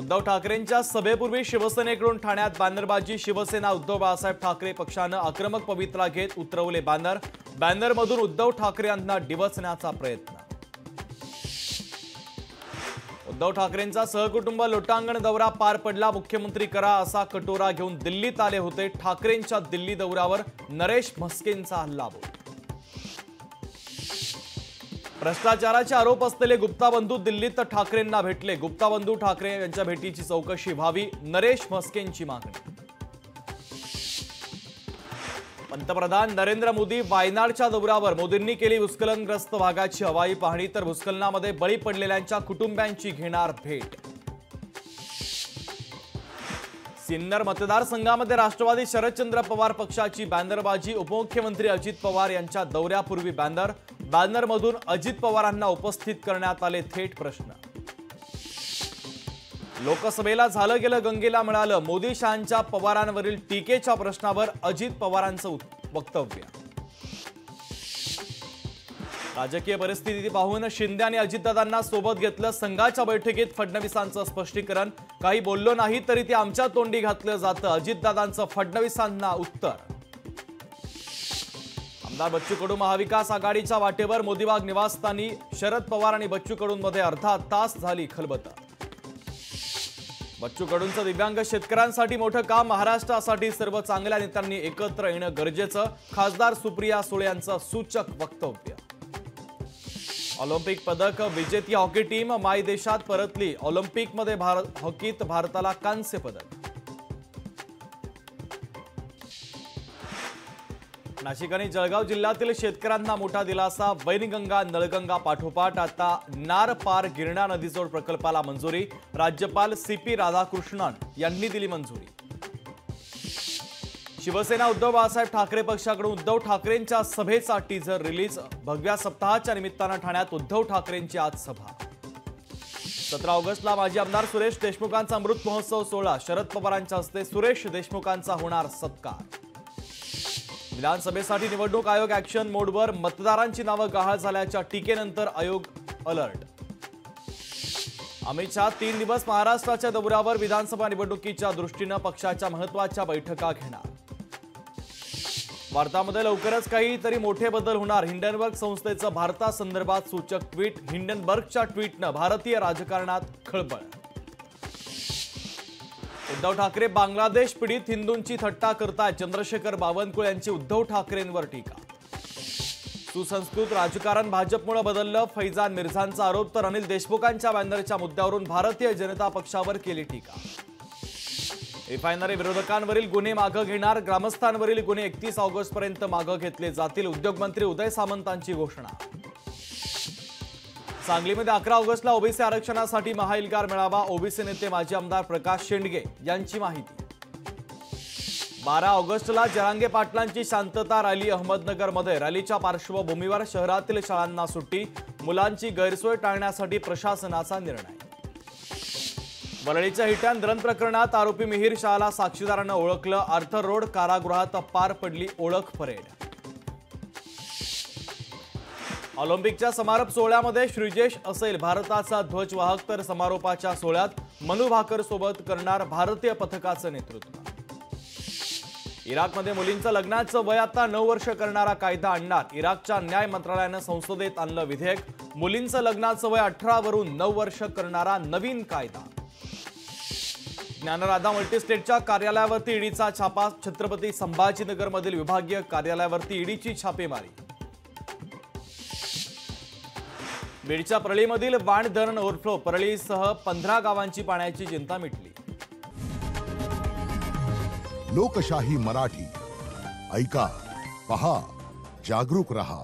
उद्धव ठाकरेंच्या सभेपूर्वी शिवसेनेकडून ठाण्यात बॅनरबाजी। शिवसेना उद्धव बाळासाहेब ठाकरे पक्षाने आक्रमक पवित्रा घेत उतरवले बॅनर। बॅनरमधून उद्धव ठाकरे यांना डिवचण्याचा प्रयत्न। उद्धव ठाकरेंचा सहकुटुंब लोटांगण दौरा पार पडला। मुख्यमंत्री करा असा कटोरा घेऊन दिल्लीत आले होते। ठाकरेंच्या दिल्ली दौऱ्यावर नरेश म्हस्केंचा हल्लाबोल। भ्रष्टाचाराचे आरोप असलेले गुप्ताबंधू दिल्लीत ठाकरेंना भेटले। गुप्ताबंधू ठाकरे यांच्या भेटीची चौकशी व्हावी, नरेश म्हस्केंची मागणी। पंतप्रधान नरेंद्र मोदी वायनाडच्या दौऱ्यावर। मोदींनी केली भूस्खलनग्रस्त भागाची हवाई पाहणी, तर भूस्खलनामध्ये बळी पडलेल्यांच्या कुटुंबियांची घेणार भेट। सिन्नर मतदारसंघामध्ये राष्ट्रवादी शरदचंद्र पवार पक्षाची बॅनरबाजी। उपमुख्यमंत्री अजित पवार यांच्या दौऱ्यापूर्वी बॅनर। बॅनरमधून अजित पवारांना उपस्थित करण्यात आले थेट प्रश्न। लोकसभेला झालं गेलं गंगेला मिळालं। मोदी शहांच्या पवारांवरील टीकेच्या प्रश्नावर अजित पवारांचं वक्तव्य। राजकीय परिस्थिती पाहून शिंदे आणि अजितदादांना सोबत घेतलं। संघाच्या बैठकीत फडणवीसांचं स्पष्टीकरण। काही बोललो नाही तरी ते आमच्या तोंडी घातलं जातं, अजितदादांचं फडणवीसांना उत्तर। आमदार बच्चू कडू महाविकास आघाडीच्या वाटेवर। मोदीबाग निवासस्थानी शरद पवार आणि बच्चू कडूंमध्ये अर्धा तास झाली खलबत। बच्चू कडूंचं दिव्यांग शेतकऱ्यांसाठी मोठं काम। महाराष्ट्रासाठी सर्व चांगल्या नेत्यांनी एकत्र येणं गरजेचं, खासदार सुप्रिया सुळे यांचं सूचक वक्तव्य। ऑलिम्पिक पदक विजेती हॉकी टीम मायदेशात परतली। ऑलिम्पिकमध्ये हॉकीत भारताला कांस्य पदक। नाशिक आणि जळगाव जिल्ह्यातील शेतकऱ्यांना मोठा दिलासा। वैनगंगा नळगंगा पाठोपाठ आता नार पार गिरणा नदीजोड प्रकल्पाला मंजुरी। राज्यपाल CP राधाकृष्णन यांनी दिली मंजुरी। शिवसेना उद्धव बाळासाहेब ठाकरे पक्षाकडून उद्धव ठाकरेंच्या सभेचा टीझर रिलीज। भगव्या सप्ताहाच्या निमित्तानं ठाण्यात उद्धव ठाकरेंची आज सभा। 17 ऑगस्टला माजी आमदार सुरेश देशमुखांचा अमृत महोत्सव सोहळा। शरद पवारांच्या हस्ते सुरेश देशमुखांचा होणार सत्कार। विधानसभेसाठी निवडणूक आयोग ऍक्शन मोडवर। मतदारांची नावं गहाळ झाल्याच्या टीकेनंतर आयोग अलर्ट। अमित शहा 3 दिवस महाराष्ट्राच्या दौऱ्यावर। विधानसभा निवडणुकीच्या दृष्टीनं पक्षाच्या महत्त्वाच्या बैठका घेणार। भारतामध्ये लवकरच काहीतरी मोठे बदल होणार। हिंडनबर्ग संस्थेचं भारतासंदर्भात सूचक ट्विट। हिंडनबर्गच्या ट्विटनं भारतीय राजकारणात खळबळ। उद्धव ठाकरे बांगलादेश पीडित हिंदूंची थट्टा करतायत। चंद्रशेखर बावनकुळे यांची उद्धव ठाकरेंवर टीका। सुसंस्कृत राजकारण भाजपमुळे बदललं, फैजान मिर्झांचा आरोप। तर अनिल देशमुखांच्या बॅनरच्या मुद्द्यावरून भारतीय जनता पक्षावर केली टीका। रिफायनरी विरोधकांवरील गुन्हे मागे घेणार। ग्रामस्थांवरील गुन्हे 31 ऑगस्टपर्यंत मागे घेतले जातील। उद्योगमंत्री उदय सामंतांची घोषणा। सांगलीमध्ये 11 ऑगस्टला ओबीसी आरक्षणासाठी महाएल्गार मेळावा। ओबीसी नेते माजी आमदार प्रकाश शेंडगे यांची माहिती। 12 ऑगस्टला जरांगे पाटलांची शांतता रॅली अहमदनगरमध्ये। रॅलीच्या पार्श्वभूमीवर शहरातील शाळांना सुट्टी। मुलांची गैरसोय टाळण्यासाठी प्रशासनाचा निर्णय। वरळीच्या हिट अँड रन प्रकरणात आरोपी मिहीर शहाला साक्षीदारानं ओळखलं। आर्थर रोड कारागृहात पार पडली ओळख परेड। ऑलिम्पिकच्या समारोप सोहळ्यामध्ये श्रीजेश असेल भारताचा ध्वजवाहक, तर समारोपाच्या सोहळ्यात मनु भाकर सोबत करणार भारतीय पथकाचं नेतृत्व। इराकमध्ये मुलींचं लग्नाचं वय आता 9 वर्ष करणारा कायदा आणणार। इराकच्या न्याय मंत्रालयानं संसदेत आणलं विधेयक। मुलींचं लग्नाचं वय 18 वरून 9 वर्ष करणारा नवीन कायदा। ज्ञानराधा मल्टीस्टेटच्या कार्यालयावरती ईडीचा छापा। छत्रपती संभाजीनगरमधील विभागीय कार्यालयावरती ईडीची छापेमारी। बीडच्या परळीमधील वाण धरण ओव्हरफ्लो। परळीसह 15 गावांची पाण्याची चिंता मिटली। लोकशाही मराठी ऐका, पहा, जागरूक रहा।